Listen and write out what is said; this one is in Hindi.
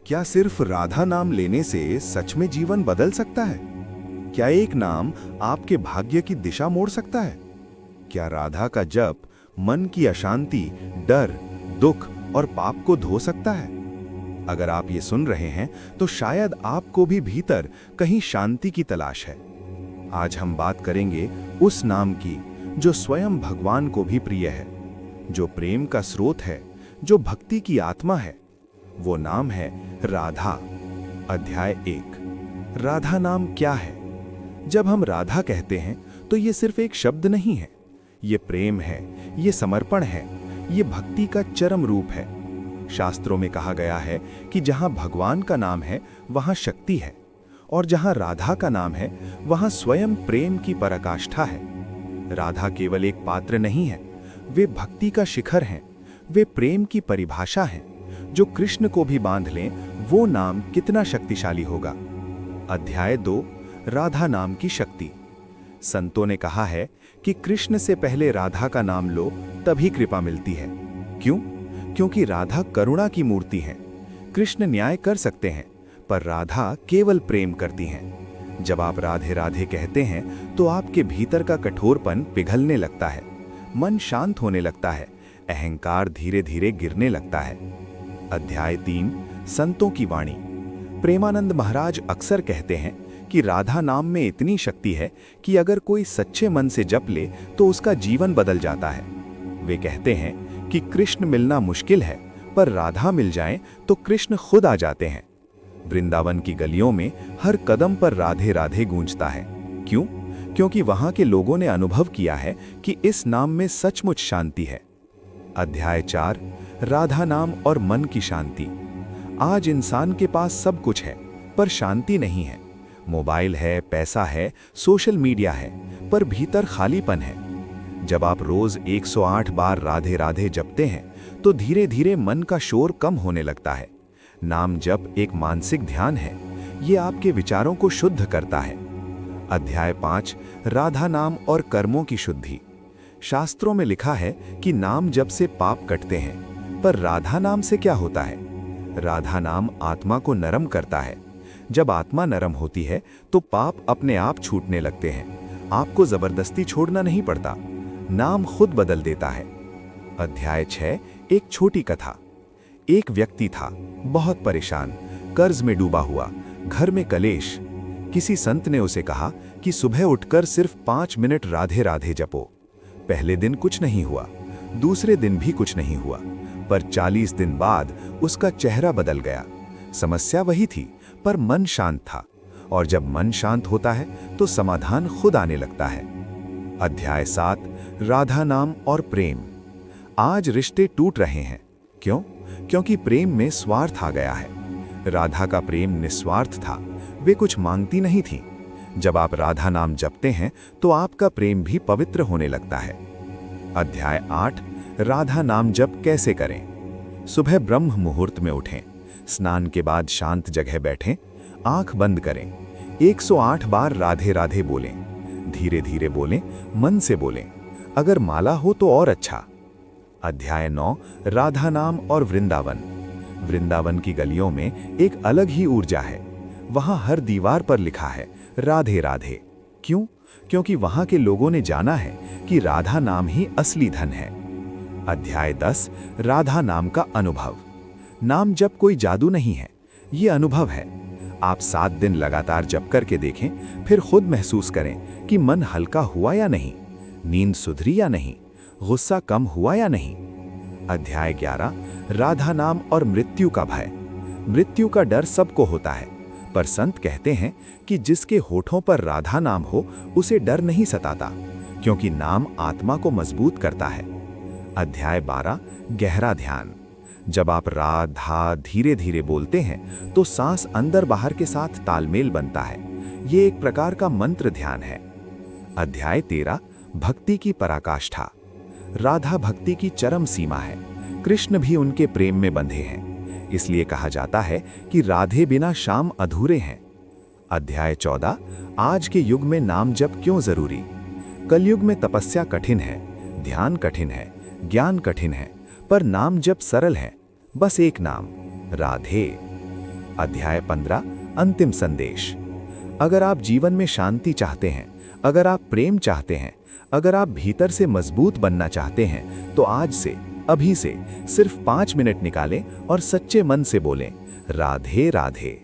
क्या सिर्फ राधा नाम लेने से सच में जीवन बदल सकता है? क्या एक नाम आपके भाग्य की दिशा मोड़ सकता है? क्या राधा का जप मन की अशांति, डर, दुख और पाप को धो सकता है? अगर आप ये सुन रहे हैं तो शायद आपको भी भीतर कहीं शांति की तलाश है। आज हम बात करेंगे उस नाम की जो स्वयं भगवान को भी प्रिय है, जो प्रेम का स्रोत है, जो भक्ति की आत्मा है। वो नाम है राधा। अध्याय 1। राधा नाम क्या है? जब हम राधा कहते हैं तो ये सिर्फ एक शब्द नहीं है, ये प्रेम है, ये समर्पण है, ये भक्ति का चरम रूप है। शास्त्रों में कहा गया है कि जहां भगवान का नाम है वहां शक्ति है, और जहां राधा का नाम है वहां स्वयं प्रेम की पराकाष्ठा है। राधा केवल एक पात्र नहीं है, वे भक्ति का शिखर हैं, वे प्रेम की परिभाषा हैं। जो कृष्ण को भी बांध लें, वो नाम कितना शक्तिशाली होगा। अध्याय 2। राधा नाम की शक्ति। संतों ने कहा है कि कृष्ण से पहले राधा का नाम लो, तभी कृपा मिलती है। क्यों? क्योंकि राधा करुणा की मूर्ति है। कृष्ण न्याय कर सकते हैं, पर राधा केवल प्रेम करती हैं। जब आप राधे राधे कहते हैं तो आपके भीतर का कठोरपन पिघलने लगता है, मन शांत होने लगता है, अहंकार धीरे धीरे गिरने लगता है। अध्याय 3। संतों की वाणी। प्रेमानंद महाराज अक्सर कहते हैं कि राधा नाम में इतनी शक्ति है कि अगर कोई सच्चे मन से जप ले तो उसका जीवन बदल जाता है। वे कहते हैं कि कृष्ण मिलना मुश्किल है, पर राधा मिल जाए तो कृष्ण खुद आ जाते हैं। वृंदावन की गलियों में हर कदम पर राधे राधे गूंजता है। क्यों? क्योंकि वहां के लोगों ने अनुभव किया है कि इस नाम में सचमुच शांति है। अध्याय 4। राधा नाम और मन की शांति। आज इंसान के पास सब कुछ है, पर शांति नहीं है। मोबाइल है, पैसा है, सोशल मीडिया है, पर भीतर खालीपन है। जब आप रोज 108 बार राधे राधे जपते हैं तो धीरे धीरे मन का शोर कम होने लगता है। नाम जप एक मानसिक ध्यान है, ये आपके विचारों को शुद्ध करता है। अध्याय 5। राधा नाम और कर्मों की शुद्धि। शास्त्रों में लिखा है कि नाम जप से पाप कटते हैं, पर राधा नाम से क्या होता है? राधा नाम आत्मा को नरम करता है। जब आत्मा नरम होती है तो पाप अपने आप छूटने लगते हैं। आपको जबरदस्ती छोड़ना नहीं पड़ता, नाम खुद बदल देता है। अध्याय 6। एक छोटी कथा। एक व्यक्ति था, बहुत परेशान, कर्ज में डूबा हुआ, घर में कलेश। किसी संत ने उसे कहा कि सुबह उठकर सिर्फ 5 मिनट राधे राधे जपो। पहले दिन कुछ नहीं हुआ, दूसरे दिन भी कुछ नहीं हुआ, पर 40 दिन बाद उसका चेहरा बदल गया। समस्या वही थी, पर मन शांत था, और जब मन शांत होता है तो समाधान खुद आने लगता है। अध्याय 7। राधा नाम और प्रेम। आज रिश्ते टूट रहे हैं। क्यों? क्योंकि प्रेम में स्वार्थ आ गया है। राधा का प्रेम निस्वार्थ था, वे कुछ मांगती नहीं थी। जब आप राधा नाम जपते हैं तो आपका प्रेम भी पवित्र होने लगता है। अध्याय 8। राधा नाम जप कैसे करें। सुबह ब्रह्म मुहूर्त में उठें, स्नान के बाद शांत जगह बैठें, आंख बंद करें, 108 बार राधे राधे बोलें। धीरे धीरे बोलें, मन से बोलें। अगर माला हो तो और अच्छा। अध्याय 9। राधा नाम और वृंदावन। वृंदावन की गलियों में एक अलग ही ऊर्जा है। वहां हर दीवार पर लिखा है राधे राधे। क्यों? क्योंकि वहां के लोगों ने जाना है कि राधा नाम ही असली धन है। अध्याय 10। राधा नाम का अनुभव। नाम जप कोई जादू नहीं है, ये अनुभव है। आप 7 दिन लगातार जप करके देखें, फिर खुद महसूस करें कि मन हल्का हुआ या नहीं, नींद सुधरी या नहीं, गुस्सा कम हुआ या नहीं। अध्याय 11। राधा नाम और मृत्यु का भय। मृत्यु का डर सबको होता है, पर संत कहते हैं कि जिसके होठों पर राधा नाम हो उसे डर नहीं सताता, क्योंकि नाम आत्मा को मजबूत करता है। अध्याय 12। गहरा ध्यान। जब आप राधा धीरे धीरे बोलते हैं तो सांस अंदर बाहर के साथ तालमेल बनता है। ये एक प्रकार का मंत्र ध्यान है। अध्याय 13। भक्ति की पराकाष्ठा। राधा भक्ति की चरम सीमा है। कृष्ण भी उनके प्रेम में बंधे हैं, इसलिए कहा जाता है कि राधे बिना शाम अधूरे हैं। अध्याय 14। आज के युग में नाम जप क्यों जरूरी। कलयुग में तपस्या कठिन है, ध्यान कठिन है, ज्ञान कठिन है, पर नाम जप सरल है। बस एक नाम, राधे। अध्याय 15 अंतिम संदेश। अगर आप जीवन में शांति चाहते हैं, अगर आप प्रेम चाहते हैं, अगर आप भीतर से मजबूत बनना चाहते हैं, तो आज से, अभी से सिर्फ 5 मिनट निकालें और सच्चे मन से बोलें, राधे राधे।